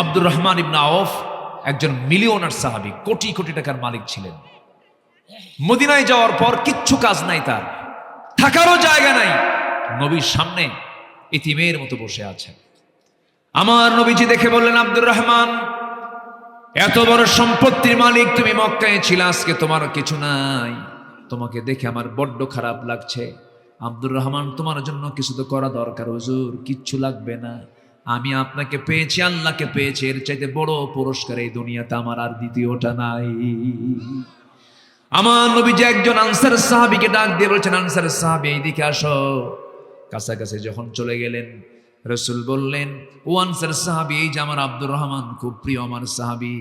আব্দুর রহমান ইবনে আওফ একজন মিলিয়নার সাহাবী, কোটি কোটি টাকার মালিক ছিলেন। মদিনায় যাওয়ার পর কিচ্ছু কাজ নাই, তার থাকারও জায়গা নাই, নবীর সামনে ইতিমের মতো বসে আছেন। আমার নবীজি দেখে বললেন, আব্দুর রহমান, এত বড় সম্পত্তির মালিক তুমি, মক্কায় ছিলে, আজকে তোমার কিছু নাই, তোমাকে দেখে আমার বড্ড খারাপ লাগছে। আব্দুর রহমান, তোমার জন্য কিছু তো করা দরকার। হুজুর, কিচ্ছু লাগবে না, আমি আপনাকে পেয়েছি, আল্লাহকে পেয়েছি, এর চাইতে বড় পুরস্কার এই দুনিয়াতে আমার আর দ্বিতীয়টা নাই। আমার নবীজি একজন আনসার সাহাবীকে ডাক দিয়ে বলছেন, আনসার সাহাবী, এইদিকে আসো। কাছাকাছি যখন চলে গেলেন, রাসূল বললেন, ও আনসার সাহাবী, এই যে আমার আব্দুর রহমান, খুব প্রিয় আমার সাহাবী,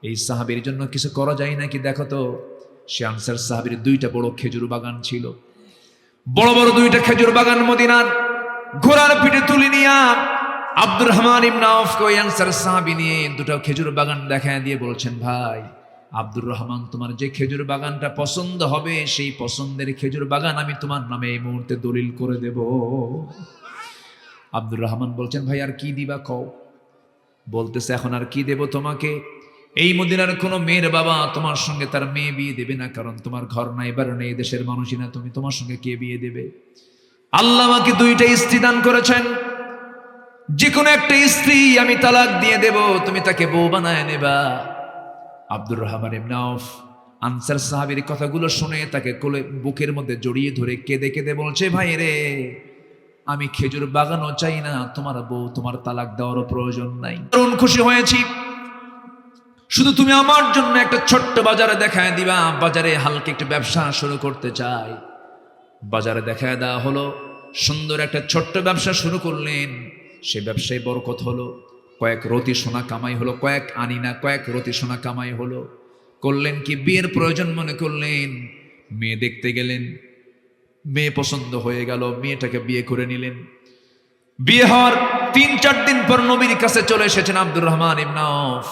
এই সাহাবীর জন্য কিছু করা যায় নাকি দেখো তো। সে আনসার সাহাবীর দুইটা বড় খেজুর বাগান ছিল, বড় বড় দুইটা খেজুর বাগান মদিনার। ঘোড়ার পিঠে তুলে নিয়ে আব্দুর রহমান ইবনে আওফকে ওই আনসার সাহাবী নিয়ে দুটো খেজুর বাগান দেখায় দিয়ে বলছেন, ভাই আব্দুর রহমান, তোমার যে খেজুর বাগানটা পছন্দ হবে, সেই পছন্দের খেজুর বাগান আমি তোমার নামে এই মুহূর্তে দলিল করে দেব। আব্দুর রহমান বলছেন, ভাই আর কি দিবা কও। বলতেছে, এখন আর কি দেব তোমাকে, এই মদিনার কোনো মেয়ের বাবা তোমার সঙ্গে তার মেয়ে বিয়ে দেবে না, কারণ তোমার ঘর নাই, বাড়ি নেই, দেশের মানুষই না তুমি, তোমার সঙ্গে কে বিয়ে দেবে। আল্লাহ আমাকে দুইটা স্ত্রী দান করেছেন, যে কোনো একটা স্ত্রী আমি তালাক দিয়ে দেব, তুমি তাকে বউ বানায় নেবা। আব্দুর রহমান ইবনে আওফ আনসার সাহাবীর কথাগুলো শুনে তাকে কোলে বুকের মধ্যে জড়িয়ে ধরে কেঁদে কেঁদে বলছে, ভাই রে, আমি খেজুর বাগানও চাই না, তোমার বউ, তোমার তালাক দেওয়ারও প্রয়োজন নাই। দারুণ খুশি হয়েছি, শুধু তুমি আমার জন্য একটা ছোট্ট বাজারে দেখায় দিবা, বাজারে হালকা একটা ব্যবসা শুরু করতে চাই। বাজারে দেখায় দেওয়া হলো, সুন্দর একটা ছোট্ট ব্যবসা শুরু করলেন। সে ব্যবসায় বরকত হলো, কয়েক রতি সোনা কামাই হলো, কয়েক আনিনা কয়েক রতি সোনা কামাই হলো। করলেন কি, বিয়ের প্রয়োজন মনে করলেন, মেয়ে দেখতে গেলেন, মেয়ে পছন্দ হয়ে গেল, মেয়েটাকে বিয়ে করে নিলেন। বিয়ে হওয়ার ৩-৪ দিন পর নবীর কাছে চলে এসেছেন আব্দুর রহমান ইবনে আওফ।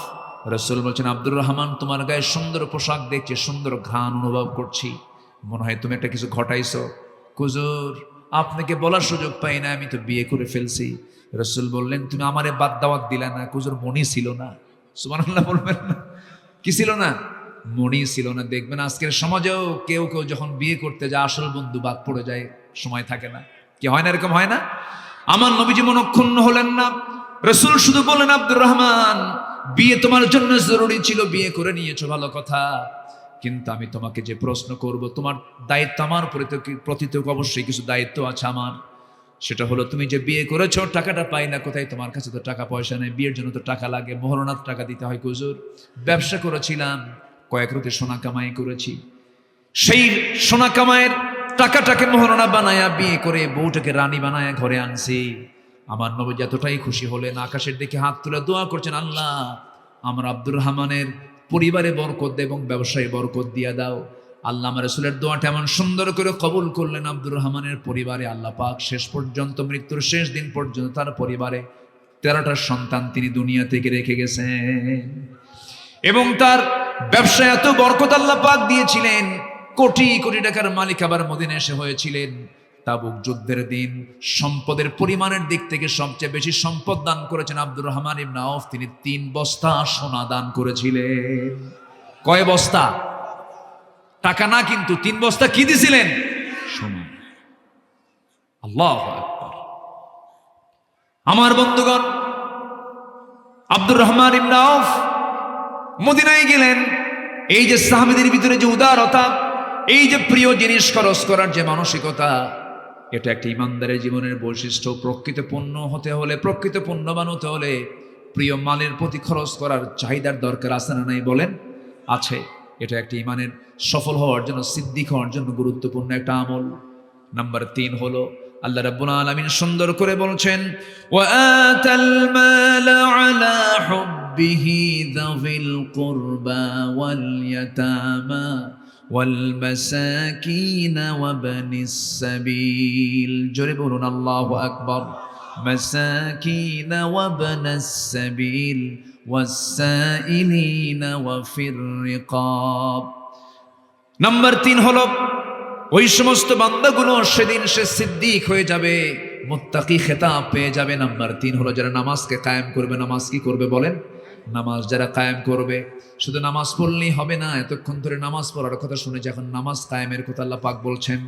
রাসূল বলছেন, আব্দুর রহমান, তোমার গায়ে সুন্দর পোশাক দেখছি, সুন্দর ঘ্রাণ অনুভব করছি, মনে হয় তুমি একটা কিছু ঘটাইছো। হুজুর, আপনাকে বলার সুযোগ পাই না, আমি তো বিয়ে করে ফেলছি। রাসূল বললেন, তুমি আমারে বাদ দাওয়াত দিলা না। হুজুর, মনি ছিল না। সুবহানাল্লাহ বলবেন না, কি ছিল না? মনি ছিল না। দেখবেন আজকের সমাজেও কেউ কেউ যখন বিয়ে করতে যায়, আসল বন্ধু বাদ পড়ে যায়, সময় থাকে না। কি হয় না, এরকম হয় না? আমার নবীজি মনক্ষুণ্ণ হলেন না। রাসূল শুধু বললেন, আব্দুর রহমান, বিয়ে তোমার জন্য জরুরি ছিল, বিয়ে করে নিয়েছো, ভালো কথা, কিন্তু আমি তোমাকে যে প্রশ্ন করব, তোমার দায়িত্ব আমার প্রতি তো অবশ্যই কিছু দায়িত্ব আছে আমার। সেটা হলো, তুমি যে বিয়ে করেছো, টাকাটা পাই না কোথায়, তোমার কাছে তো টাকা পয়সা নেই, বিয়ের জন্য তো টাকা লাগে, মোহরনার টাকা দিতে হয়। হুজুর, ব্যবসা করেছিলাম, কয়েক রতি সোনা কামাই করেছি, সেই সোনা কামাইয়ের টাকাটাকে মোহরনা বানায়া বিয়ে করে বউটাকে রানী বানায়া ঘরে আনছি। আমার নবী এতটাই খুশি হলেন, আকাশের দিকে হাত তুলে দোয়া করছেন, আল্লাহ, আমার আব্দুর রহমানের পরিবারে বরকত এবং ব্যবসায় বরকত দিয়া দাও। আল্লাহ আমার রাসূলের দোয়াটা এমন সুন্দর করে কবুল করলেন। আব্দুর রহমানের পরিবারে আল্লাহ পাক শেষ পর্যন্ত, মৃত্যুর শেষ দিন পর্যন্ত তার পরিবারে 13টা সন্তান তিনি দুনিয়া থেকে রেখে গেছেন। এবং তার ব্যবসায় এত বরকত আল্লাহ পাক দিয়েছিলেন, কোটি কোটি টাকার মালিক আবার মদিনায় এসে হয়েছিলেন। তাবুক যুদ্ধের দিন সম্পদের পরিমাণের দিক থেকে সবচেয়ে বেশি সম্পদ দান করেছেন আব্দুর রহমান ইবনে আওফ। তিনি 3 বস্তা সোনা দান করেছিলেন। কয় বস্তা? টাকা না, কিন্তু 3 বস্তা কি দিছিলেন? সোনা। আল্লাহু আকবার। আমার বন্ধুগণ, আব্দুর রহমান ইবনে আওফ মদিনায় গেলেন। এই যে সাহাবীদের ভিতরে যে উদারতা, এই যে প্রিয় জিনিস খরচ করার যে মানসিকতা, এটা একটা ইমানদারের জীবনের বৈশিষ্ট্য। প্রকৃত পণ্য হতে হলে, প্রকৃত পণ্যবান হতে হলে প্রিয় মালের প্রতি খরচ করার চাহিদার দরকার আছে না নাই বলেন? আছে। এটা একটা ইমানের সফল হওয়ার জন্য, সিদ্দিক হওয়ার জন্য গুরুত্বপূর্ণ একটা আমল। নাম্বার 3 হলো, আল্লাহ রাব্বুল আলামিন সুন্দর করে বলছেন, ওয়া আতাল মালা আলা হুব্বিহি যাবিল কুরবা ওয়াল ইয়াতামা ওয়াল মাসাকিন ওয়া বানিস সাবিল। জোরে বলুন আল্লাহু আকবার। মাসাকিন ওয়া বানাস সাবিল ওয়াস সাইলিন ওয়া ফির রিকাব। নাম্বার 3 হলো, ওই সমস্ত বান্দাগুলো সেদিন সে সিদ্দিক হয়ে যাবে, মুত্তাকি খেতাব পেয়ে যাবে। নাম্বার 3 হলো যারা নামাজকে কায়েম করবে। নামাজ কি করবে বলেন? নামাজ যারা কায়েম করবে। শুধু নামাজ পড়লেই হবে না, এতক্ষণ ধরে নামাজ পড়ার কথা শুনেছি, এখন নামাজ কায়েমের কথা আল্লাহ পাক বলছেন।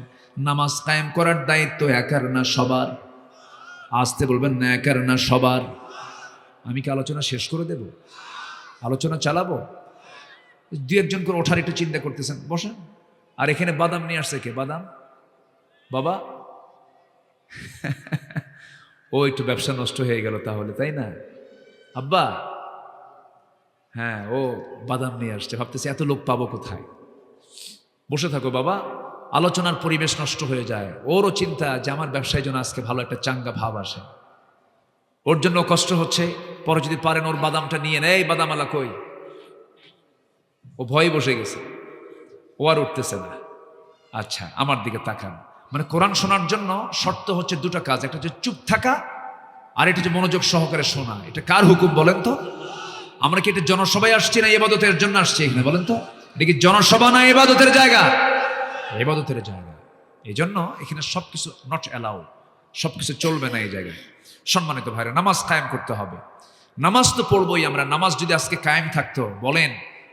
নামাজ কায়েম করার দায়িত্ব একার না সবার। আসতে বলবেন না, একার না সবার। আমি কি আলোচনা শেষ করে দেব? আলোচনা চালাবো? দু একজন করে ওঠার একটু চিন্তা করতেছেন, বসেন। আর এখানে বাদাম নিয়ে আসছে কে? বাদাম বাবা ও একটু ব্যবসা নষ্ট হয়ে গেল তাহলে, তাই না আব্বা? হ্যাঁ, ও বাদাম নিয়ে আসছে, ভাবতেছে এত লোক পাবো কোথায়। বসে থাকো বাবা, আলোচনার পরিবেশ নষ্ট হয়ে যায়। ওরও চিন্তা যে আমার ব্যবসায় যেন আজকে ভালো একটা চাঙ্গা ভাব আসে। ওর জন্য কষ্ট হচ্ছে, পরে যদি পারেন ওর বাদামটা নিয়ে নেয়। এই বাদামালা কই? ও ভয়ে বসে গেছে, ও আর উঠতেছে না। আচ্ছা, আমার দিকে তাকান। মানে কোরআন শোনার জন্য শর্ত হচ্ছে দুটো কাজ, একটা হচ্ছে চুপ থাকা, আর এটা হচ্ছে মনোযোগ সহকারে শোনা। এটা কার হুকুম বলেন তো? আমরা কি এটা জনসভায় আসছি না ইবাদতের জন্য আসছি এখানে বলেন তো? এটা কি জনসভা না ইবাদতের জায়গা? ইবাদতের জায়গা। এই জন্য এখানে সবকিছু নট অ্যালাউ, সবকিছু চলবে না এই জায়গায়। সম্মানিত ভাইরা, নামাজ কায়েম করতে হবে। নামাজ তো পড়বই আমরা। নামাজ যদি আজকে কায়েম থাকতো, বলেন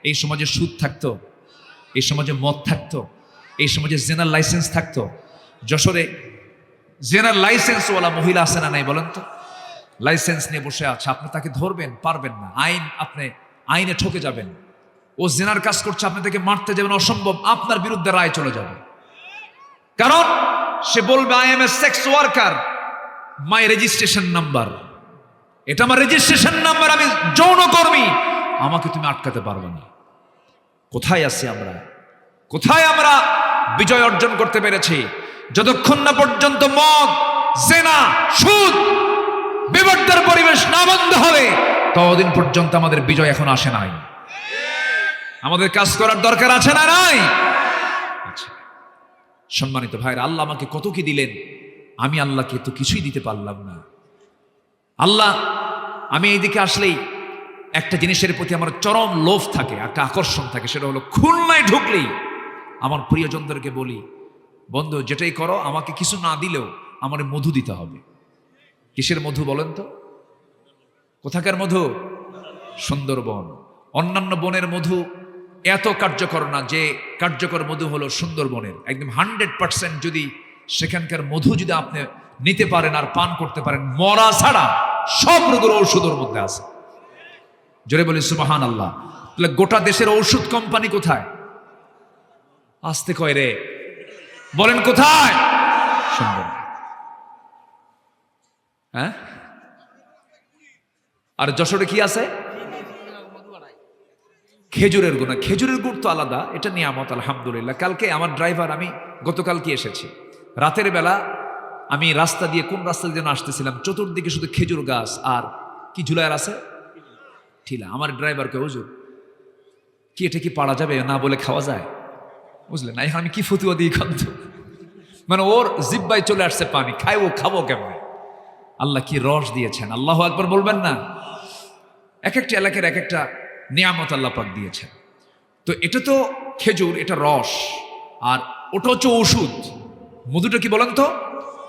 এই সমাজে সুদ থাকতো, এই সমাজে মদ থাকতো, এই সমাজে জেনার লাইসেন্স থাকতো? যশোরে জেনার লাইসেন্সওয়ালা মহিলা আছে না নাই বলেন তো? লাইসেন্স নিয়ে বসে আছে, আপনি তাকে ধরবেন পারবেন না, আপনি আইনে ঠকে যাবেন। ও জেনার কাজ করছে, আপনি তাকে মারতে যাবেন, অসম্ভব, আপনার বিরুদ্ধে রায় চলে যাবে। কারণ সে বলবে I M A sex worker, my registration number, এটা আমার রেজিস্ট্রেশন নাম্বার, আমি যৌনকর্মী, আমাকে তুমি আটকাতে পারবে না। কোথায় আছি আমরা? কোথায় আমরা বিজয় অর্জন করতে পেরেছি? যতক্ষণ না পর্যন্ত মদ, জেনা, সুদ, বিবর্তার পরিবেশ না বন্ধ হবে, ততদিন পর্যন্ত আমাদের বিজয় এখন আসে নাই। আমাদের কাজ করার দরকার আছে না নাই? আচ্ছা, সম্মানিত ভাইরা, আল্লাহ আমাকে কত কি দিলেন, আমি আল্লাহকে তো কিছুই দিতে পারলাম না। আল্লাহ, আমি এইদিকে আসলেই একটা জিনিসের প্রতি আমার চরম লোভ থাকে, একটা আকর্ষণ থাকে, সেটা হলো খুলনায় ঢুকলেই আমার প্রিয়জনদেরকে বলি, বন্ধু যেটাই করো আমাকে কিছু না দিলেও আমার মধু দিতে হবে। কিসের মধু বলেন তো? কোথাকার মধু? সুন্দরবন। অন্যান্য বনের মধু এত কার্যকর না, যে কার্যকর মধু হলো সুন্দরবনের। একদম 100% যদি সেখানকার মধু যদি আপনি নিতে পারেন আর পান করতে পারেন, মরা ছাড়া সব রোগের ঔষধের মধ্যে আছে। জোরে বলি সুবহানাল্লাহ। তাহলে গোটা দেশের ঔষধ কোম্পানি কোথায়? আসতে কয় রে, বলেন কোথায়? সুন্দরবন। হ্যাঁ, আর যশোরে কি আছে? খেজুরের গুড়। খেজুরের গুড় তো আলাদা, এটা নিয়ামত আলহামদুলিল্লাহ। কালকে আমার ড্রাইভার, আমি গতকালকে এসেছি রাতের বেলা, আমি রাস্তা দিয়ে কোন রাস্তা দিয়ে যেন আসতেছিলাম, চতুর্দিকে শুধু খেজুর গাছ আর কি ঝুলার আছে, ঠিলা। আমার ড্রাইভারকে, হুজুর কি এটা কি পারা যাবে, না বলে খাওয়া যায়? বুঝলেন না? এখন আমি কি ফতুয়া দিই খান্ত, মানে ওর জিব্বায় চলে আসছে পানি, খাইবো খাবো কেমনে? আল্লাহ কি রস দিয়েছেন, আল্লাহু আকবার বলবেন না? এক একটা এলাকার এক একটা নিয়ামত আল্লাহ পাক দিয়েছেন। তো এটা তো খেজুর, এটা রস, আর ওটা হচ্ছে ওষুধ। মধুটা কি বলেন তো?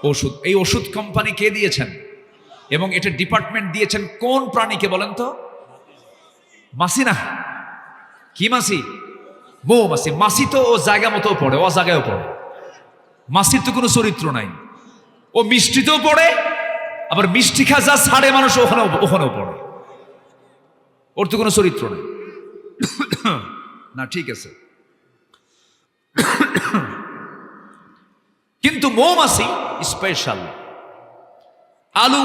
ওষুধ। এই ওষুধ কোম্পানি কে দিয়েছেন এবং এটা ডিপার্টমেন্ট দিয়েছেন কোন প্রাণীকে বলেন তো? মাছি না, কি মাছি? মৌমাছি। মাছি তো ও জায়গা মতো পড়ে, ও জায়গায়ও পড়ে। মাছির তো কোনো চরিত্র নাই। ও মিষ্টিতেও পড়ে, আবার মিষ্টি খাজা ছাড়ে মানুষ ওখানেও পড়ে। ওর তো কোনো চরিত্র নেই না, ঠিক আছে। কিন্তু মৌমাছি স্পেশাল। আলু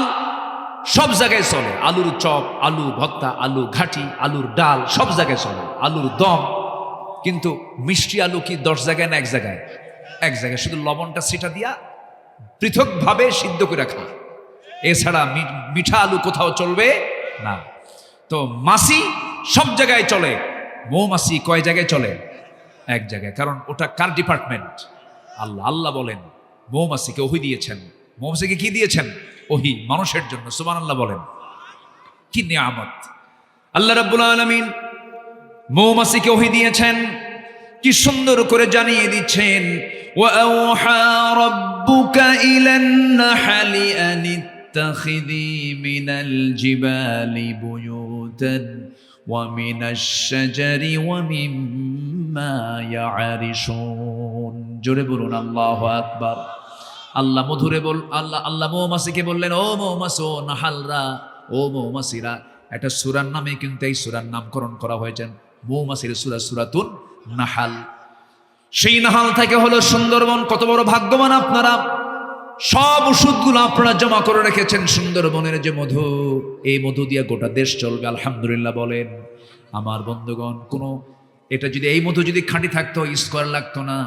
সব জায়গায় চলে, আলুর চপ, আলু ভর্তা, আলু ঘাটি, আলুর ডাল সব জায়গায় চলে, আলুর দম। কিন্তু মিষ্টি আলু কি 10 জায়গায় না এক জায়গায়? এক জায়গায়। শুধু লবণটা সেটা দিয়া পৃথকভাবে সিদ্ধ করে রাখা, এছাড়া মিঠা আলু কোথাও চলবে না। তো মাছি সব জায়গায় চলে, মৌমাছি কয় জায়গায় চলে? এক জায়গায়। কারণ ওটা কার ডিপার্টমেন্ট? আল্লাহ। আল্লাহ বলেন মৌমাছিকে ওহী দিয়েছেন। মৌমাছিকে কি দিয়েছেন? ওহী, মানুষের জন্য। সুবহানাল্লাহ বলেন, কি নিয়ামত! আল্লাহ রাব্বুল আলামিন মৌমাছিকে ওহী দিয়েছেন। কি সুন্দর করে জানিয়ে দিচ্ছেন, ওয়াআউহা রাব্বুকা ইলান নাহলি আন ইত্তাখিযি মিনাল জিবালি বুয়ুতান ওয়া মিনাশ শাজারি ওয়া মিম্মা ইয়ারিশুন। জোরে বলুন আল্লাহু আকবার। আল্লাহ মধুরে আল্লাহ মৌমাছিকে বললেন, ও মৌমাছি, ও নাহালরা, ও মৌমাছিরা। একটা সূরার নামে কিন্তু এই সূরার নামকরণ করা হয়েছে, মৌমাছির সূরা, সূরাতুন নাহাল। সেই নাহাল থেকে হলো সুন্দরবন। কত বড় ভাগ্যবান আপনারা, সব ওষুধগুলো আপনারা জমা করে রেখেছেন সুন্দরবনের যে মধু, এই মধু দিয়ে গোটা দেশ চলবে, আলহামদুলিল্লাহ বলেন। আমার বন্ধুগণ, এটা যদি এই মধু যদি খাঁটি থাকতো, স্কোয়ার লাগতো না।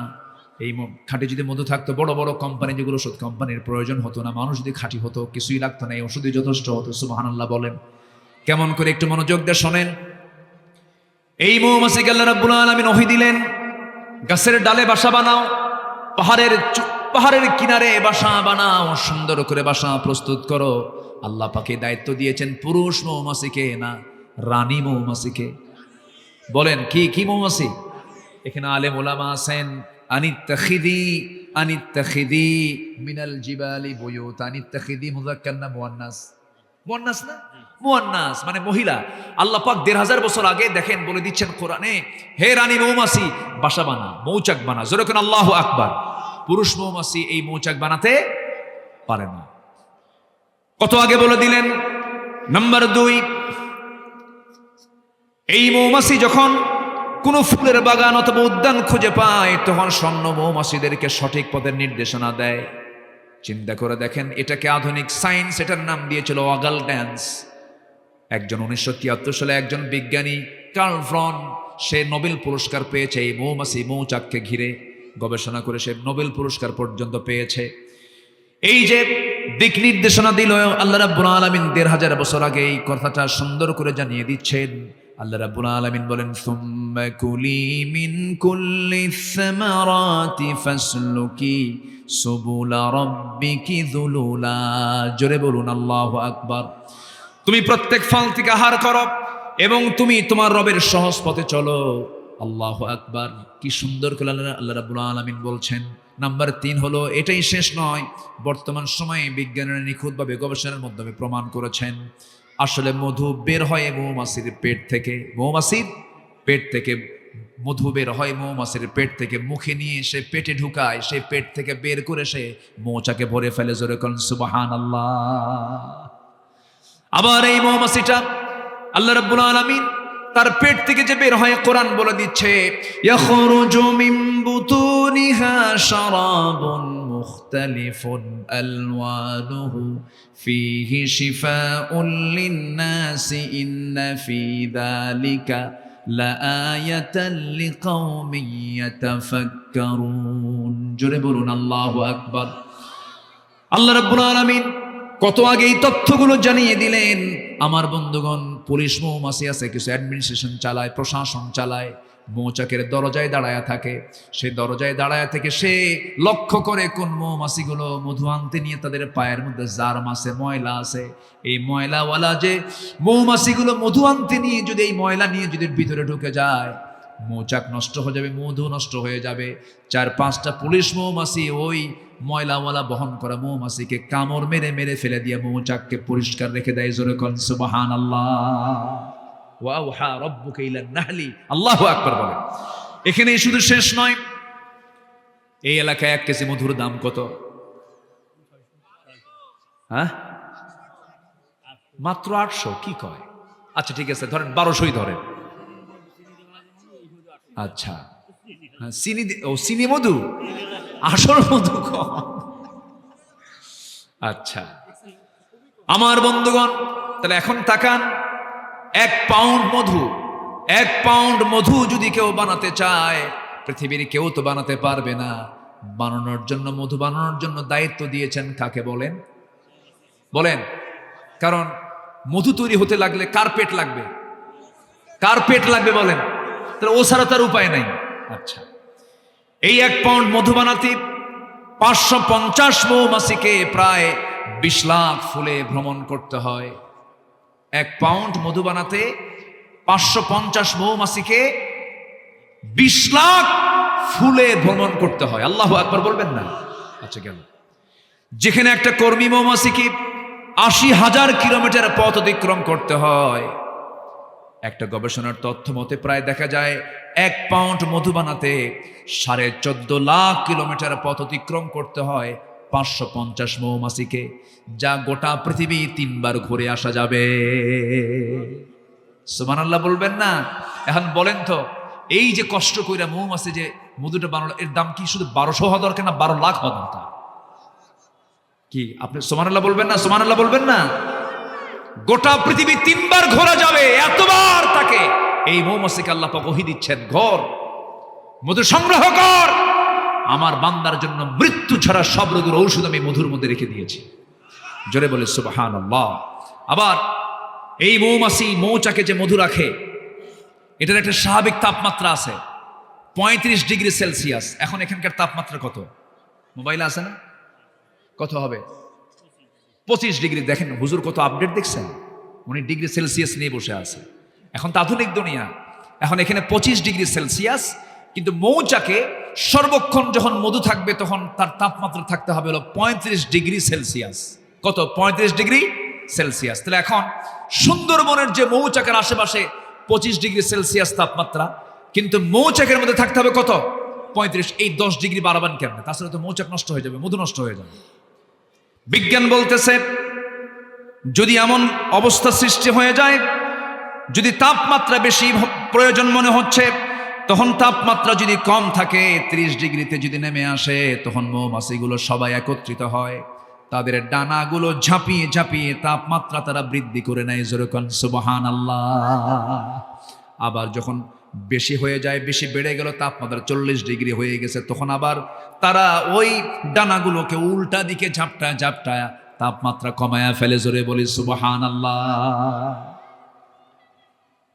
এই খাঁটি যদি মধু থাকতো, বড় বড় কোম্পানি, যেগুলো ওষুধ কোম্পানির প্রয়োজন হতো না। মানুষ যদি খাঁটি হতো, কিছুই লাগতো না, এই ওষুধই যথেষ্ট হতো। সুবহানাল্লাহ বলেন। কেমন করে একটু মনোযোগ দিয়ে শোনেন। এই মৌমাছিকে আল্লাহ রাব্বুল আলামিন ওহী দিলেন, গাছের ডালে বাসা বানাও, পাহাড়ের কিনারে বাসা বানাও, সুন্দর করে বাসা প্রস্তুত করো। আল্লাহ পাকে দায়িত্ব দিয়েছেন পুরুষ মৌমাছিকে না, রানী মৌমাছিকে। বলেন কি মৌমাছি? এখানে আলেম ওলামা আছেন। আনিত্তাখিদি মিনাল জিবালি বুয়ুত। আনিত্তাখিদি মুযাক্কার না মুয়ান্নাস? মুয়ান্নাস না? মুয়ান্নাস মানে মহিলা। আল্লাহ পাক ১৫০০ বছর আগে দেখেন বলে দিচ্ছেন কোরআনে, হে রানী মৌমাছি, বাসা বানা, মৌচাক বানা। জোরে কোন আল্লাহু আকবার। পুরুষ মৌমাছি এই মৌচাক বানাতে পারে না। কত আগে বলে দিলেন। নাম্বার ২, এই মৌমাছি যখন কোন ফুলের বাগান অথবা উদ্যান খুঁজে পায়, তখন স্বর্ণ মৌমাছিদেরকে সঠিক পথের নির্দেশনা দেয়। চিন্তা করে দেখেন, এটাকে আধুনিক সায়েন্স এটার নাম দিয়েছিল ওয়াগল ড্যান্স। একজন 1973 সালে একজন বিজ্ঞানী কার্ল ভ্রন, সে নোবেল পুরস্কার পেয়েছে এই মৌচাককে ঘিরে গবেষণা করে, সে নোবেল পুরস্কার পর্যন্ত পেয়েছে। এই যে দিক নির্দেশনা দিল আল্লাহ রাব্বুল আলামিন ১৫০০ বছর আগে, এই কথাটা সুন্দর করে জানিয়ে দিচ্ছেন। আল্লাহ রাব্বুল আলামিন বলেন, সুম্মা কুলি মিন কুল্লিস সামারাতি ফাসলুকি সুবুলা রাব্বিকি যুলুলা। জোরে বলুন আল্লাহু আকবার। তুমি প্রত্যেক ফল থেকে আহার করো এবং তুমি তোমার রবের সহজ পথে চলো। আল্লাহু আকবার। কি সুন্দর করে আল্লাহ রাব্বুল আলামিন বলছেন। নাম্বার ৩ হলো, এটাই শেষ নয়, বর্তমান সময়ে বিজ্ঞানীরা নিখুঁতভাবে গবেষণার মাধ্যমে প্রমাণ করেছেন আসলে মধু বের হয় মৌমাছির পেট থেকে। মৌমাছির পেট থেকে মধু বের হয়, মৌমাছির পেট থেকে মুখে নিয়ে সে পেটে ঢুকায়, সে পেট থেকে বের করে সে মৌচাকে ভরে ফেলে। জোরে কোন সুবহানাল্লাহ। আবার এই মৌমাছিটা আল্লাহ রাব্বুল আলামিন তার পেট থেকে যে বের হয়, কোরআন বলে দিচ্ছে, ইয়াখরুজু মিন বুতুনিহা শারাবুন মুখতালিফুন আলওয়ানুহু ফীহি শিফাউন লিন-নাসি ইন্না ফী যালিকা লাআয়াতান লিকাওমিন ইয়াতাফাক্কারুন। জোরে বলুন আল্লাহু আকবার। আল্লাহ রাব্বুল আলামিন কত আগে এই তথ্যগুলো জানিয়ে দিলেন। আমার বন্ধুগণ, পুলিশ মৌমাছি আছে, কিছু অ্যাডমিনিস্ট্রেশন চালায়, প্রশাসন চালায়, মৌচাকের দরজায় দাঁড়ায় থাকে। সেই দরজায় দাঁড়ায় থেকে সে লক্ষ্য করে কোন মৌমাছিগুলো মধু আনতে নিয়ে তাদের পায়ের মধ্যে জার্ম আছে, ময়লা আছে। এই ময়লাওয়ালা যে মৌমাছিগুলো মধু আনতে নিয়ে যদি এই ময়লা নিয়ে যদি ভিতরে ঢুকে যায়, মৌচাক নষ্ট হয়ে যাবে, মধু নষ্ট হয়ে যাবে। ৪-৫টা পুলিশ মৌমাছি ওই ময়লাওয়ালা বহন করা মৌমাছিকে কামড় মেরে মেরে ফেলে দিয়ে মৌচাককে পরিষ্কার রেখে দেয়। জোরে কোন সুবহানাল্লাহ। ওয়াওহা রাব্বুকা ইলান নাহলি। আল্লাহু আকবার বলে। এখানে শুধু শেষ নয়, এই এলাকায় 1 কেজি মধুর দাম কত? মাত্র 800। কি কয়? আচ্ছা ঠিক আছে, ধরেন 1200ই ধরেন। আচ্ছা, চিনি মধু, আসল মধু কম। আচ্ছা আমার বন্ধুগণ, তাহলে এখন তাকান, 1 পাউন্ড মধু যদি কেউ বানাতে চায়, পৃথিবীর কেউ তো বানাতে পারবে না। বানানোর জন্য, মধু বানানোর জন্য দায়িত্ব দিয়েছেন কাকে বলেন? কারণ মধু তৈরি হতে লাগলে কার্পেট লাগবে বলেন। তাহলে ও ছাড়া তার উপায় নাই। আচ্ছা, এই 1 পাউন্ড মধু বানাতে 550 মৌমাছিকে প্রায় 20 লাখ ফুলে ভ্রমণ করতে হয়। 1 পাউন্ড মধু বানাতে 550 মৌমাছিকে 20 লাখ ফুলে ভ্রমণ করতে হয়। আল্লাহু আকবার বলবেন না? আচ্ছা গেল। যেখানে একটা কর্মী মৌমাছিকে 80,000 কিলোমিটার পথ অতিক্রম করতে হয়, একটা গবেষণার তথ্য মতে প্রায় দেখা যায় 1 পাউন্ড মধু বানাতে 14.5 লাখ কিলোমিটার পথ অতিক্রম করতে হয় 550 মৌমাছিকে, যা গোটা পৃথিবী 3 বার ঘুরে আসা যাবে। সুবহানাল্লাহ বলবেন না? এখন বলেন তো, এই যে কষ্ট কইরা মৌমাছি যে মধুটা বানালো, এর দাম কি শুধু 1200 হওয়া দরকার না 12 লাখ হওয়া দরকার? কি আপনি সুবহানাল্লাহ বলবেন না? সুবহানাল্লাহ বলবেন না? গোটা পৃথিবী 3 বার ঘোরা যাবে, এতবার তাকে এই মৌমাছিকে আল্লাহ পাক ওহী দিচ্ছেন, ঘর মধু সংগ্রহ কর, আমার বান্দার জন্য মৃত্যু ছাড়া সব রোগের ঔষধ আমি মধুর মধ্যে রেখে দিয়েছি। জোরে বলে সুবহানাল্লাহ। আবার এই মৌমাছি মৌচাকে যে মধু রাখে, এটার একটা স্বাভাবিক তাপমাত্রা আছে 35 ডিগ্রি সেলসিয়াস। এখন এখানকার তাপমাত্রা কত? মোবাইলে আছে না? কত হবে? 25 ডিগ্রি। দেখেন হুজুর কত আপডেট দেখছেন, উনি ডিগ্রি সেলসিয়াস নিয়ে বসে আছে। এখন তো আধুনিক দুনিয়া, এখন এখানে 25 ডিগ্রি সেলসিয়াস। কিন্তু মৌচাকে সর্বক্ষণ যখন মধু থাকবে তখন তার তাপমাত্রা থাকতে হবে হলো 35 ডিগ্রি সেলসিয়াস। কত? 35 ডিগ্রি সেলসিয়াস। তাহলে এখন সুন্দরবনের যে মৌচাকের আশেপাশে 25 ডিগ্রি সেলসিয়াস তাপমাত্রা, কিন্তু মৌচাকের মধ্যে থাকতে হবে কত? 35। এই 10 ডিগ্রি বাড়াবেন কেমনে? তাছাড়া তো মৌচাক নষ্ট হয়ে যাবে, মধু নষ্ট হয়ে যাবে। বিজ্ঞান বলতেছে যদি এমন অবস্থা সৃষ্টি হয়ে যায়, যদি তাপমাত্রা বেশি প্রয়োজন মনে হচ্ছে, তখন তাপমাত্রা যদি কম থাকে 30 ডিগ্রিতে যদি নেমে আসে, তখন মৌমাছিগুলো সবাই একত্রিত হয়, তাদের ডানাগুলো ঝাঁপিয়ে ঝাঁপিয়ে তাপমাত্রা তারা বৃদ্ধি করে নেয়। যেরকম সুবহানাল্লাহ। আবার যখন বেশি হয়ে যায়, বেশি বেড়ে গেল, তাপমাত্রা 40 ডিগ্রি হয়ে গেছে, তখন আবার তারা ওই ডানাগুলোকে উল্টা দিকে ঝাপটায় ঝাপটায় তাপমাত্রা কমায়া ফেলে। জোরে বলি সুবহানাল্লাহ।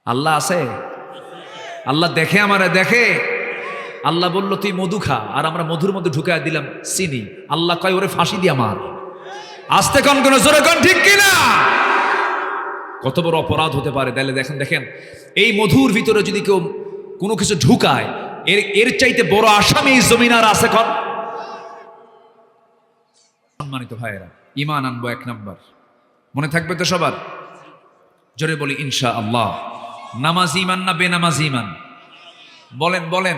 আল্লাহ আছে? আল্লাহ দেখে, আমারে দেখে। আল্লাহ বলল তুই মধু খা, আর আমরা মধুর মধ্যে ঢুকায় দিলাম চিনি। আল্লাহ কয় ওরে ফাঁসি দিয়ে মার। আস্তে কোন কোন জোরে কোন, ঠিক কিনা? কত বড় অপরাধ হতে পারে। তাহলে দেখেন দেখেন এই মধুর ভিতরে যদি কেউ কোনো কিছু ঢুকায়, এর চাইতে বড় আসামি এই জমিন আর আছে কোন? সম্মানিত ভাইয়েরা, ঈমান আনবো 1 নাম্বার, মনে থাকবে তো সবার? জোরে বলি ইনশাআল্লাহ। নামাজ ঈমান না বেনামাজ ঈমান? বলেন বলেন।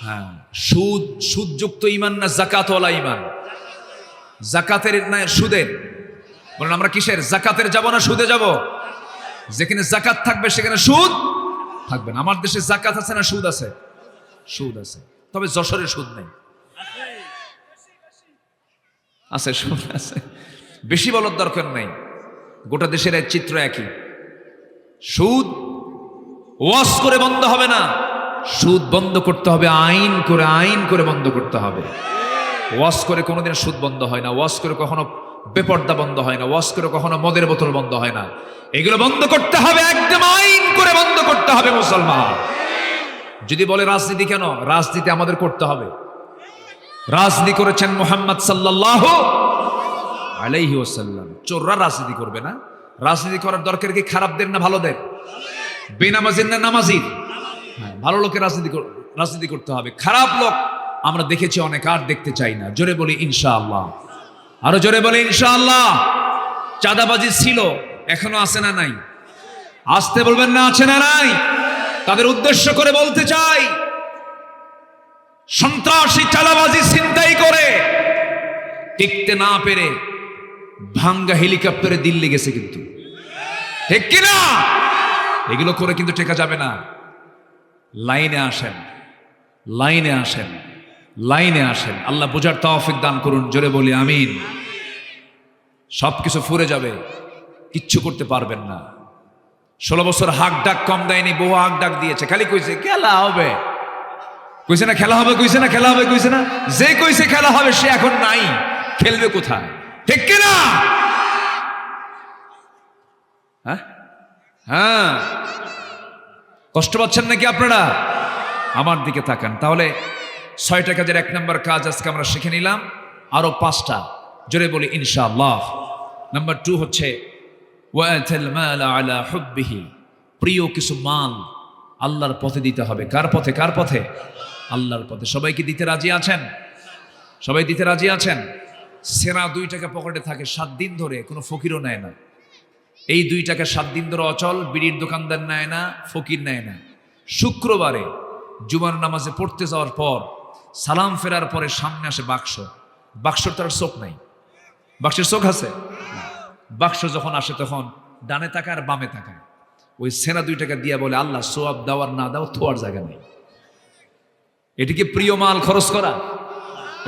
হ্যাঁ, সুদযুক্ত ঈমান না যাকাতওয়ালা ঈমান? যাকাতের না সুদের? বলেন আমরা কিসের? যাকাতের যাব না সুদে যাব? যেখানে যাকাত থাকবে সেখানে সুদ থাকবে না। আমার দেশে যাকাত আছে না সুদ আছে? সুদ আছে, তবে যশোরে সুদ নেই। আছে, সুদ আছে, বেশি বলার দরকার নেই, গোটা দেশের এক চিত্র একই। সুদ ওয়াজ করে বন্ধ হবে না, সুদ বন্ধ করতে হবে আইন করে, আইন করে বন্ধ করতে হবে। ওয়াজ করে কোনোদিন সুদ বন্ধ হয় না, ওয়াজ করে কখনো বেপর্দা বন্ধ হয় না, ওয়াজ করে কখনো মদের বোতল বন্ধ হয় না। এগুলো বন্ধ করতে হবে, একদম আইন করে বন্ধ করতে হবে মুসলমান। যদি বলে রাজনীতি কেন? রাজনীতি আমাদের করতে হবে। রাজনীতি করেছেন মুহাম্মদ সাল্লাল্লাহু আলাইহি ওয়াসাল্লাম। চোররা রাজনীতি করবে না? রাজনীতি করার দরকার কি খারাপদের না ভালোদের? বেনামাজির না নামাজির? ভালো লোকের রাজনীতি করতে হবে। খারাপ লোক আমরা দেখেছি অনেক, আর দেখতে চাই না। জোরে বলি ইনশাআল্লাহ। আরো জোরে বলি ইনশাআল্লাহ। চাঁদাবাজি ছিল, এখনো আছে না নাই? আসতে বলবেন না, আছে না নাই? তাদের উদ্দেশ্য করে বলতে চাই, সন্ত্রাসী চাঁদাবাজি ছিনতাই করে টিকতে না পেরে ভাঙ্গা হেলিকপ্টারে দিল্লি গেছে, কিন্তু ঠিক কিনা? এগুলো করে কিন্তু টেকা যাবে না। লাইনে আসেন, লাইনে আসেন, লাইনে আসেন। আল্লাহ বোঝার তৌফিক দান করুন। জোরে বলি আমিন। সবকিছু ফুরে যাবে, কিচ্ছু করতে পারবেন না। 16 বছর হাক ডাক কম দেয়নি, বহু হাক ডাক দিয়েছে, খালি কইছে খেলা হবে, কইছে না খেলা হবে, কইছে না খেলা হবে, কইছে না। যে কইছে খেলা হবে সে এখন নাই, খেলবে কোথায়? ঠিক কিনা? হ্যাঁ হ্যাঁ, কষ্ট পাচ্ছেন নাকি আপনারা? আমার দিকে তাকান। তাহলে 6টা কাজের 1 নম্বর কাজ আজকে আমরা শিখে নিলাম, আরো 5টা। জোরে বলি ইনশাআল্লাহ। নাম্বার 2 হচ্ছে ওয়াতাল মাল আলা হুব্বিহি, প্রিয় কিছু মাল আল্লাহর পথে দিতে হবে। কার পথে? কার পথে? আল্লাহর পথে। সবাই কি দিতে রাজি আছেন? সবাই দিতে রাজি আছেন? সেরা 2 টাকা পকেটে থাকে 7 দিন ধরে, কোনো ফকিরও নেয় না। এই 2 টাকা 7 দিন ধরে অচল, বিড়ির দোকানদার নেয় না, ফকির নেয় না। শুক্রবারে জুমার নামাজে পড়তে যাওয়ার পর সালাম ফেরার পরে সামনে আসে বাক্স। বাক্সর তার চোখ নাই। বাক্সের চোখ আছে? বাক্স যখন আসে তখন ডানে তাকায় আর বামে তাকায়। ওই সেনা 2 টাকা দিয়া বলে, আল্লাহ সোয়াব দাও আর না দাও, থোয়ার জায়গা নেই। এটি কি প্রিয় মাল খরচ করা?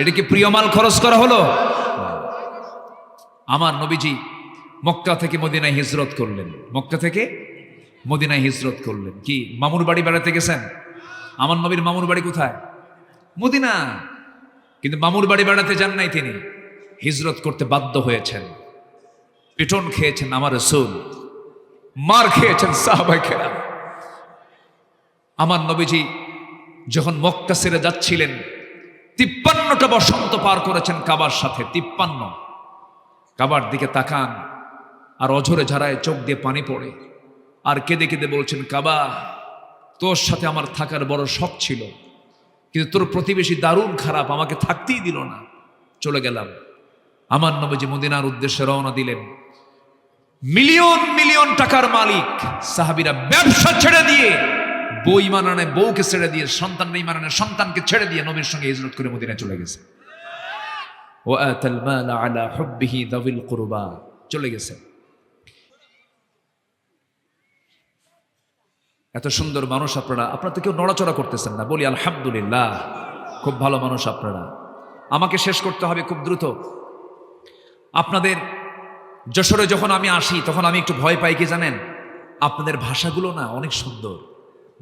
এটি কি প্রিয় মাল খরচ করা হলো? আমার নবীজি মক্কা থেকে মদিনায় হিজরত করলেন। মক্কা থেকে মদিনায় হিজরত করলেন। কি মামুর বাড়ি বেড়াতে গেছেন? আমার নবীর মামুর বাড়ি কোথায়? মদিনা। কিন্তু মামুর বাড়ি বেড়াতে যান নাই, তিনি হিজরত করতে বাধ্য হয়েছেন। পিটন খেয়েছেন আমার রাসূল, মার খেয়েছেন সাহাবায়ে কেরাম। আমার নবীজি যখন মক্কা ছেড়ে যাচ্ছিলেন, 53টা বসন্ত পার করেছেন কাবার সাথে। 53। কাবার দিকে তাকান আর অঝরে ঝাড়ায় চোখ দিয়ে পানি পড়ে আর কেঁদে কেঁদে বলছেন, কাবা, তোর সাথে আমার থাকার বড় শখ ছিল, কিন্তু তোর প্রতিবেশী দারুণ খারাপ, আমাকে থাকতেই দিল না, চলে গেলাম। আমার নবীজি মদিনার উদ্দেশ্যে রওনা দিলেন। মিলিয়ন মিলিয়ন টাকার মালিক সাহাবীরা ব্যবসা ছেড়ে দিয়ে, বউ ঈমান আনে বউকে ছেড়ে দিয়ে, সন্তান ঈমান আনে সন্তানকে ছেড়ে দিয়ে নবীর সঙ্গে হিজরত করে মদিনায় চলে গেছে। ওয়া আতাল মাল আলা হুব্বিহি যাবিল কুরবা, চলে গেছে। এত সুন্দর মানুষ আপনারা তো কেউ নড়াচড়া করতেছেন না। বলি আলহামদুলিল্লাহ, খুব ভালো মানুষ আপনারা। আমাকে শেষ করতে হবে খুব দ্রুত। আপনাদের যশোরে যখন আমি আসি তখন আমি একটু ভয় পাই, কি জানেন? আপনাদের ভাষাগুলো না অনেক সুন্দর।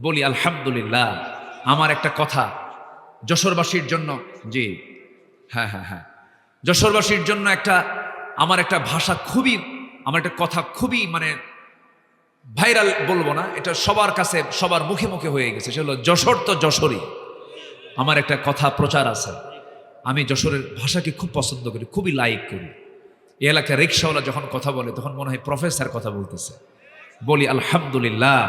বলি আলহামদুলিল্লাহ। আমার একটা কথা যশোরবাসীর জন্য, জি হ্যাঁ হ্যাঁ হ্যাঁ, যশোরবাসীর জন্য আমার একটা ভাষা খুবই, আমার একটা কথা খুবই মানে ভাইরাল বলবো না, এটা সবার কাছে সবার মুখে মুখে হয়ে গেছে। সে হলো যশোর তো যশোরই। আমার একটা কথা প্রচার আছে, আমি যশোরের ভাষাকে খুব পছন্দ করি, খুবই লাইক করি। এই এলাকায় রিক্সাওয়ালা যখন কথা বলে তখন মনে হয় প্রফেসর কথা বলতেছে। বলি আলহামদুলিল্লাহ।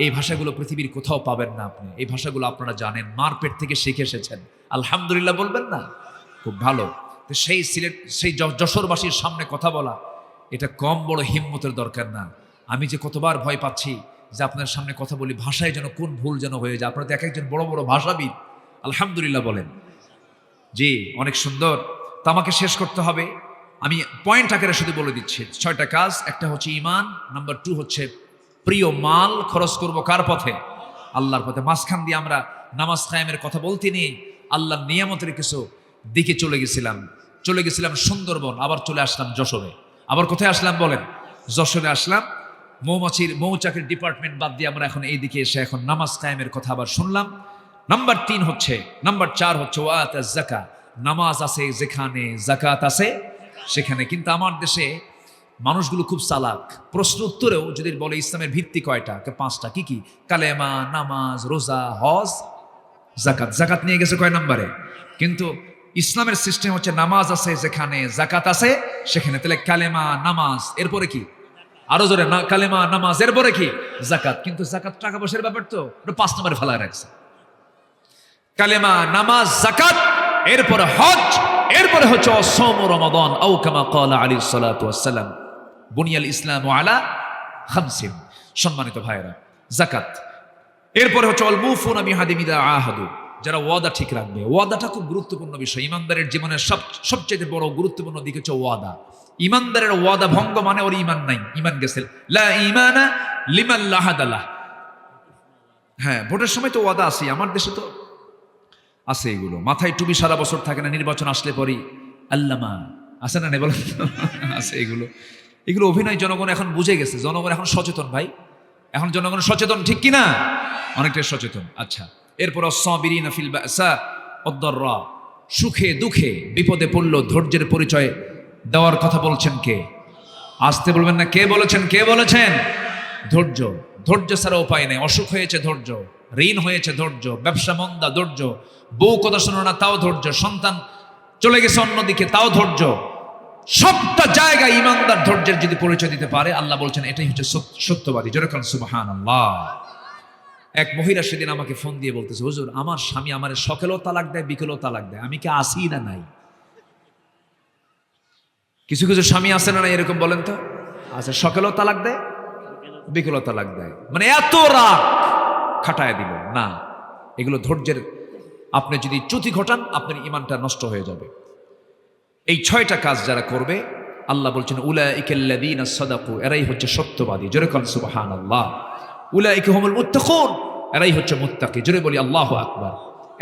এই ভাষাগুলো পৃথিবীর কোথাও পাবেন না আপনি। এই ভাষাগুলো আপনারা জানেন, মার পেট থেকে শিখে এসেছেন। আলহামদুলিল্লাহ বলবেন না? খুব ভালো। তো সেই যশোরবাসীর সামনে কথা বলা, এটা কম বড় হিম্মতের দরকার না। আমি যে কতবার ভয় পাচ্ছি যে আপনার সামনে কথা বলি, ভাষায় যেন কোন ভুল যেন হয়ে যায়। আপনারা তো এক একজন বড় বড় ভাষাবিদ, আলহামদুলিল্লাহ বলেন। জি অনেক সুন্দর। তা আমাকে শেষ করতে হবে, আমি পয়েন্ট আকারে শুধু বলে দিচ্ছি। 6টা কাজ। একটা হচ্ছে ঈমান, নাম্বার 2 হচ্ছে প্রিয় মাল খরচ করব কার পথে? আল্লাহর পথে। মাঝখান দিয়ে আমরা নামাজ কায়েমের কথা বলতে নেই, আল্লাহর নিয়ামতের কিছু দিকে চলে গেছিলাম সুন্দরবন, আবার চলে আসলাম যশোরে। আবার কোথায় আসলাম বলেন? যশোরে আসলাম। মৌচাকের ডিপার্টমেন্ট বাদ দিয়ে আমরা এখন এইদিকে এসে এখন নামাজ কায়েমের কথা আবার শুনলাম। নাম্বার 4 হচ্ছে ওয়াতাজ যাকাত। নামাজ আছে যেখানে, যাকাত আছে সেখানে। কিন্তু আমার দেশে মানুষগুলো খুব চালাক। প্রশ্ন উত্তরেও যদি বলে ইসলামের ভিত্তি কয়টা, 5টা। কি কি? কালেমা, নামাজ, রোজা, হজ, যাকাত। যাকাত নিয়ে গেছে কয় নম্বরে? কিন্তু ইসলামের সিস্টেম হচ্ছে নামাজ আছে যেখানে, যাকাত আছে সেখানে। তাহলে কালেমা, নামাজ, এরপরে কি? আরো জোরে, না কালেমা, নামাজ, এরপরে কি? যাকাত। কিন্তু যাকাত টাকা পয়সার ব্যাপার, তো ওটা 5 নম্বরে ফেলায় রাখছে। কালেমা, নামাজ, যাকাত, এরপরে হজ, এরপরে হচ্ছে সাওম রমাদান। আও কামা ক্বালা আলাইহিস সালাতু ওয়াস সালাম, বুনিয়াল ইসলামু আলা খামসিন। সম্মানিত ভাইরা, যাকাত। এরপরে হচ্ছে আল মুফুনা বিআহদিহিম ইযা আহাদু, যারা ওয়াদা ঠিক রাখবে। ওয়াদাটা খুব গুরুত্বপূর্ণ বিষয়। ইমানদারের জীবনের সবচেয়ে বড় গুরুত্বপূর্ণ দিক হচ্ছে ওয়াদা। ইমানদারের ওয়াদা ভঙ্গ মানে ওর ঈমান নাই, ঈমান গেছে। লা ঈমানা লিমান লা আহাদালাহ। হ্যাঁ, ভোটের সময় তো ওয়াদা আছে, আমার দেশে তো আছে এগুলো। মাথায় টুপি সারা বছর থাকে না, নির্বাচন আসলে পরই আল্লামা আছে না, বলেন আছে এগুলো অভিনয়। জনগণ এখন বুঝে গেছে, জনগণ এখন সচেতন ভাই, এখন জনগণ সচেতন, ঠিক কিনা? অনেকটাই সচেতন। আচ্ছা, এরপর আস-সাবিরিনা ফিল বাসা ওয়াদ-দাররা, সুখে দুঃখে বিপদে পড়লো ধৈর্যের পরিচয় দেওয়ার কথা বলছেন কে? আসতে বলবেন না, কে বলেছেন? ধৈর্য ছাড়া উপায় নেই। অসুখ হয়েছে ধৈর্য, ঋণ হয়েছে ধৈর্য, ব্যবসা মন্দা ধৈর্য, বউ কথা শোনো না তাও ধৈর্য, সন্তান চলে গেছে অন্যদিকে তাও ধৈর্য। সবটা জায়গায় ইমানদার ধৈর্যের যদি পরিচয় দিতে পারে, আল্লাহ বলছেন এটাই হচ্ছে সত্যবাদী। যেরকম সুবহানাল্লাহ। এক মহিলা সেদিন আমাকে ফোন দিয়ে বলতেছে, হুজুর আমার স্বামী আমার সকালেও তালাক দেয়, বিকেলেও তালাক দেয়, আমি কি আসি না নাই? কিছু কিছু স্বামী আছে না, এরকম বলেন তো? আচ্ছা, সকালেও তালাক দেয়, বিকেলেও তালাক দেয়, মানে এত রাগ খাটায় দিল না। এগুলো ধৈর্যের, আপনি যদি চ্যুতি ঘটান আপনার ঈমানটা নষ্ট হয়ে যাবে। এই 6টা কাজ যারা করবে, আল্লাহ বলছেন উলাইকাল্লাযীনা সাদাকু, এরাই হচ্ছে সত্যবাদী। জোরে বলেন সুবহানাল্লাহ। উলাইকা হুমুল মুত্তাকুন, এরাই হচ্ছে মুত্তাকি। জোরে বলি আল্লাহু আকবার।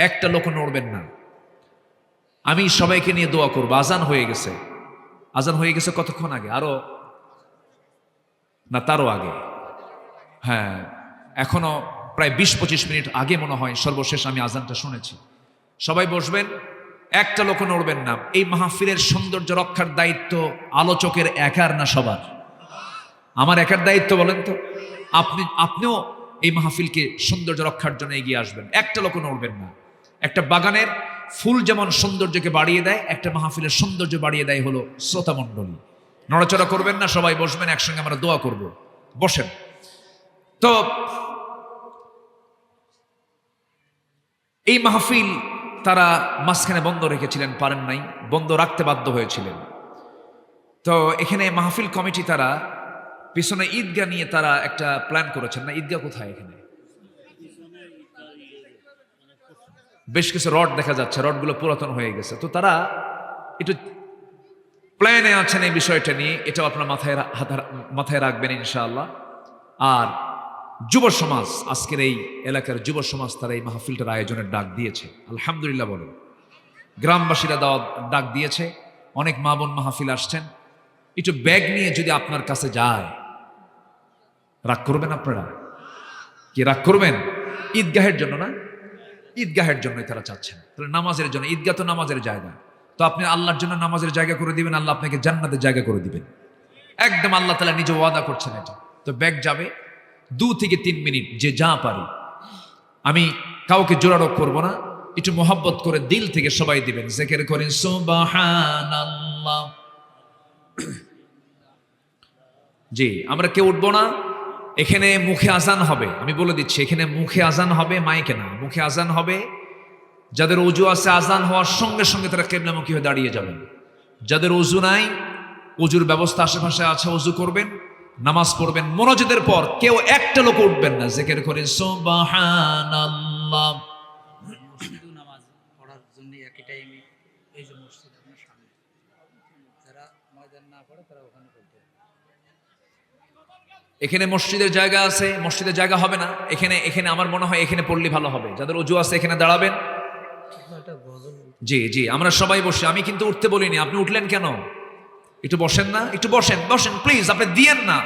একটা লোক নড়বেন না। আমি সবাইকে নিয়ে দোয়া করব। আজান হয়ে গেছে, আজান হয়ে গেছে কতক্ষণ আগে? আরো না, তারও আগে। হ্যাঁ, এখনো প্রায় 20-25 মিনিট আগে মনে হয় সর্বশেষ আমি আজানটা শুনেছি। সবাই বসবেন, একটা লোক নড়বেন না। এই মাহফিলের সৌন্দর্য রক্ষার দায়িত্ব আলোচকের একার না সবার? আমার একার দায়িত্ব বলেন তো? আপনিও এই মাহফিলকে সৌন্দর্য রক্ষার জন্য এগিয়ে আসবেন। একটা লোক নড়বেন না। একটা বাগানের ফুল যেমন সৌন্দর্যকে বাড়িয়ে দেয়, একটা মাহফিলের সৌন্দর্য বাড়িয়ে দেয় হলো শ্রোতা মণ্ডলী। নড়াচড়া করবেন না, সবাই বসবেন, একসঙ্গে আমরা দোয়া করব। বসেন। তো এই মাহফিল তারা মাঝখানে বন্ধ রেখেছিলেন, পারেন নাই, বন্ধ রাখতে বাধ্য হয়েছিলেন। তো এখানে মাহফিল কমিটি তারা পিছনে ঈদগাহ নিয়ে তারা একটা প্ল্যান করেছেন। না, ঈদগাহ কোথায়? এখানে বেশ কিছু রড দেখা যাচ্ছে, রডগুলো পুরাতন হয়ে গেছে। তো তারা একটু প্ল্যানে আছেন এই বিষয়টা নিয়ে, এটাও আপনার মাথায় রাখবেন ইনশাআল্লাহ। আর যুব সমাজ, আজকের এই এলাকার যুব সমাজ তারা এই মাহফিলটার আয়োজনের ডাক দিয়েছে, আলহামদুলিল্লাহ বলেন। গ্রামবাসীরা ডাক দিয়েছে, অনেক মা বোন মাহফিল আসছেন। একটু ব্যাগ নিয়ে যদি আপনার কাছে যায়, রাগ করবেন আপনারা? কি রাগ করবেন? ঈদগাহের জন্য না, ঈদগাহের জন্যই তারা চাচ্ছেন। তাহলে নামাজের জন্য, ঈদগাহ তো নামাজের জায়গা, তো আপনি আল্লাহর জন্য নামাজের জায়গা করে দিবেন, আল্লাহ আপনাকে জান্নাতের জায়গা করে দিবেন। একদম আল্লাহ তাআলা নিজে ওয়াদা করছেন এটা। তো ব্যাগ যাবে 2 থেকে 3 মিনিট, যে যা পারি। আমি কাউকে জোরারোপ করব না, একটু মোহাব্বত করে দিল থেকে সবাই দিবেন। জিকির করেন সুবহানাল্লাহ। জি, আমরা কেউ উঠবো না। এখানে মুখে আজান হবে, আমি বলে দিচ্ছি, এখানে মুখে আজান হবে, মাইকে না, মুখে আজান হবে। যাদের ওযু আছে, আজান হওয়ার সঙ্গে সঙ্গে তারা কিবলামুখী হয়ে দাঁড়িয়ে যাবেন। যাদের ওযু নাই, ওযুর ব্যবস্থা আশেপাশে আছে, ওযু করবেন, নামাজ পড়বেন। মুনাজাতের পর কেউ একটা লোক উঠবেন না, জিকির করেন সুবহানাল্লাহ। মসজিদে নামাজ পড়ার জন্য একই টাইমে এই যে মসজিদ আপনার সামনে, যারা ময়দান না পড়ে তারা ওখানে পড়তে হবে। এখানে মসজিদের জায়গা আছে, মসজিদের জায়গা হবে না এখানে আমার মনে হয় এখানে পড়লে ভালো হবে। যাদের ওযু আছে এখানে দাঁড়াবেন। জি জি, আমরা সবাই বসে, আমি কিন্তু উঠতে বলিনি, আপনি উঠলেন কেন? একটু বসেন না, একটু বসেন, বসেন প্লিজ, আপনি দিয়েন না।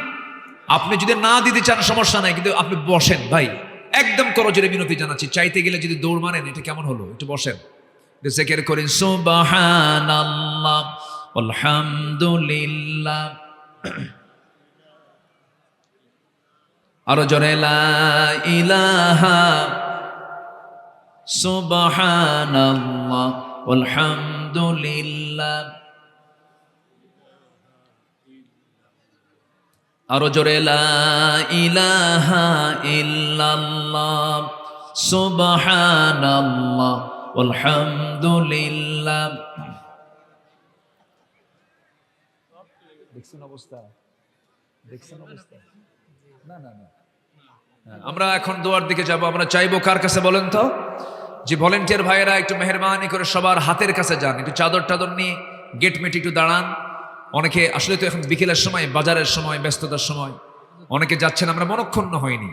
আপনি যদি না দিতে চান সমস্যা নাই, কিন্তু আপনি বসেন ভাই, একদম করজোরে বিনতি জানাচ্ছি। চাইতে গেলে যদি দৌড় মারেন, এটা কেমন হলো? একটু বসেন, জিকির করেন সুবহানাল্লাহ আলহামদুলিল্লাহ। আরো জোরে লা ইলাহা সুবহানাল্লাহ আলহামদুলিল্লাহ। আরো জোরে লা ইলাহা ইল্লাল্লাহ সুবহানাল্লাহ আলহামদুলিল্লাহ। দেখছেন অবস্থা? না না না, আমরা এখন দোয়ার দিকে যাব। আমরা চাইবো কার কাছে বলেন তো? যে ভলেন্টিয়ার ভাইয়েরা একটু মেহেরবানি করে সবার হাতের কাছে যান, একটু চাদর টাদর নিয়ে গেট মেটে একটু দাঁড়ান। অনেকে আসলে তো এখন বিকেলের সময়, বাজারের সময়, ব্যস্ততার সময় অনেকে যাচ্ছেন, আমরা মনক্ষুণ্ণ হইনি।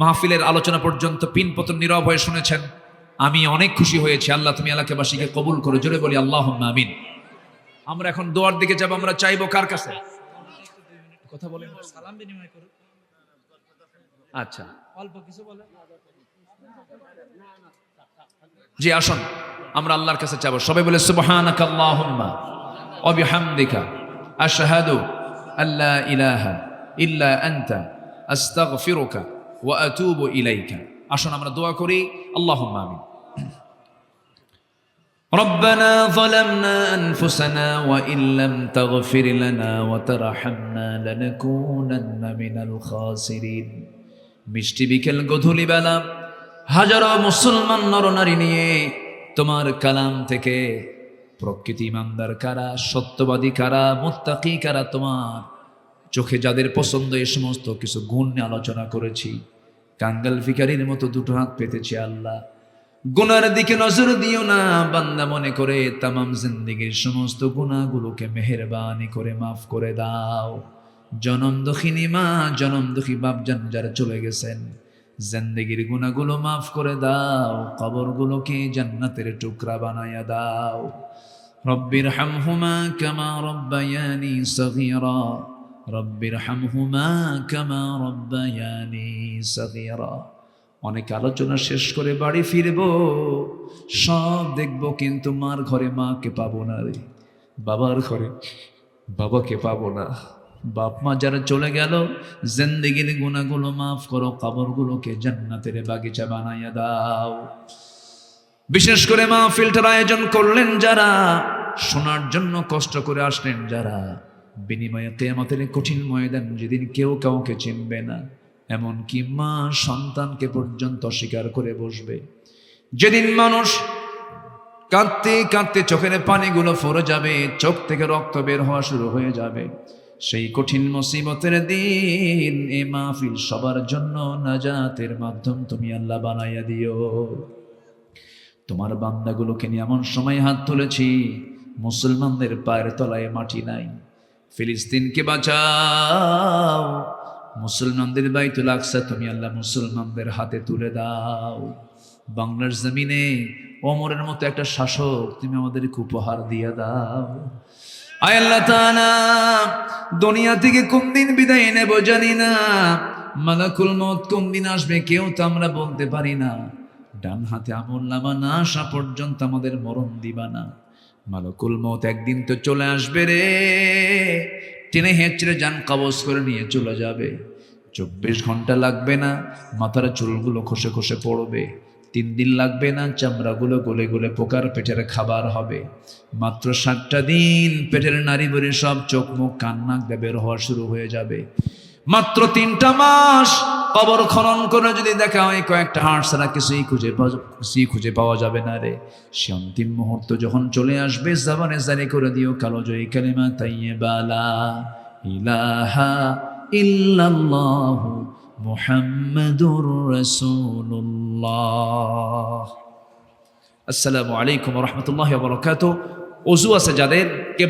মাহফিলের আলোচনা পর্যন্ত পিনপতন নীরব হয়ে শুনেছেন। আমি অনেক খুশি হয়েছি। আল্লাহ তুমি এলাকাবাসীকে কবুল করো, জোরে বলি আল্লাহুম্মা আমিন। আমরা এখন দোয়ার দিকে যাব। আমরা চাইবো কার কাছে? কথা বলেন, সালাম বিনিময় করুন। আচ্ছা, অল্প কিছু বলে। জি আসুন আমরা আল্লাহর কাছে চাইবো। সবাই বলে সুবহানাকা আল্লাহুম্মা ওয়া বিহামদিকা আশহাদু আল্লা ইলাহা ইল্লা আনতা আস্তাগফিরুকা ওয়া আতুবু ইলাইকা। আসুন আমরা দোয়া করি। আল্লাহুম্মা আমিন। ربنا ظلمنا أنفسنا وإن لم تغفر لنا وترحمنا لنكونن من الخاسرين। মিষ্টি বিকেল গধূলি বেলা হাজারো মুসলমান নরনারী নিয়ে তোমার কালাম থেকে প্রকৃতি ইমানদার কারা, সত্যবাদী কারা, মুত্তাকি কারা, তোমার চোখে যাদের পছন্দ এই সমস্ত কিছু গুণ নিয়ে আলোচনা করেছি। কাঙ্গাল ফিকারির মতো দুটো হাত পেতেছি আল্লাহ, গুনার দিকে নজর দিও না, বান্দা মনে করে তামাম জিন্দেগির সমস্ত গুনাহগুলোকে মেহেরবানি করে মাফ করে দাও। জনম দুঃখিনী মা, জনম দুঃখী বাপজান যারা চলে গেছেন, জিন্দেগির গুনাহগুলো মাফ করে দাও, কবরগুলোকে জান্নাতের টুকরা বানায়া দাও। রব্বির হামহুমা কামা রব্বায়ানি সগীরা, রব্বির হামহুমা কামা রব্বায়ানি সগীরা। অনেক আলোচনা শেষ করে বাড়ি ফিরবো, সব দেখবো, কিন্তু মার ঘরে মাকে পাবো না রে, বাবার ঘরে বাবাকে পাবো না। বাপ মা যারা চলে গেল, জিন্দেগির গুনাহগুলো মাফ করো, কবরগুলোকে জান্নাতের বাগিচা বানাইয়া দাও। বিশেষ করে মাহফিলটার আয়োজন করলেন যারা, শোনার জন্য কষ্ট করে আসলেন যারা, বিনিময়ে কিয়ামতের কঠিন ময়দান যেদিন কেউ কাউকে চিনবে না, এমনকি মা সন্তানকে পর্যন্ত অস্বীকার করে বসবে, যেদিন মানুষ কাঁদতে কাঁদতে চোখের পানিগুলো ফরে যাবে, চোখ থেকে রক্ত বের হওয়া শুরু হয়ে যাবে, সেই কঠিন মুসিবতের দিন এ মাহফিল সবার জন্য নাজাতের মাধ্যম তুমি আল্লাহ বানাইয়া দিও। তোমার বান্দাগুলোকে নিয়ে এমন সময় হাত তুলেছি, মুসলমানদের পায়ের তলায় মাটি নাই। ফিলিস্তিনকে বাঁচাও, মুসলমানদের বাইতুল আকসা তুমি আল্লাহ মুসলমানদের হাতে তুলে দাও। বাংলার জমিনে ওমরের মতো একটা শাসক তুমি আমাদেরকে উপহার দিয়ে দাও। আয় আল্লাহ তাআলা, দুনিয়া থেকে কোন দিন বিদায় নেব জানি না, মালাকুল মউত কোন দিন আসবে কেউ তো আমরা বলতে পারি না। ডান হাতে আমলনামা না আসা পর্যন্ত আমাদের মরণ দিবা না। মালাকুল মউত একদিন তো চলে আসবে রে, টেনে হেঁচড়ে জান কবজ করে নিয়ে চলে যাবে। 24 ঘন্টা লাগবে না, মাথার চুলগুলো খসে খসে পড়বে। 3 দিন লাগবে না, চামড়াগুলো গলে গলে পোকার পেটের খাবার হবে। মাত্র 7টা দিন পেটের নারী বলে সব চোখ মুখ কান নাক দিয়ে বের হওয়া শুরু হয়ে যাবে। মাত্র 3টা মাস কবর খনন করে যদি দেখা হয় কয়েকটা হাড় ছাড়া কিছুই খুঁজে পাওয়া যাবে না রে। সে অন্তিম মুহূর্ত যখন চলে আসবে, জবানে জারি করে দিও কালো জয়ী কালিমা তাইয়্যিবা লা ইলাহা ইল্লাল্লাহ মুহাম্মাদুর রাসূলুল্লাহ। আসসালামু আলাইকুম ওয়া রাহমাতুল্লাহি ওয়া বারাকাতুহু। ওযু আছে যাদের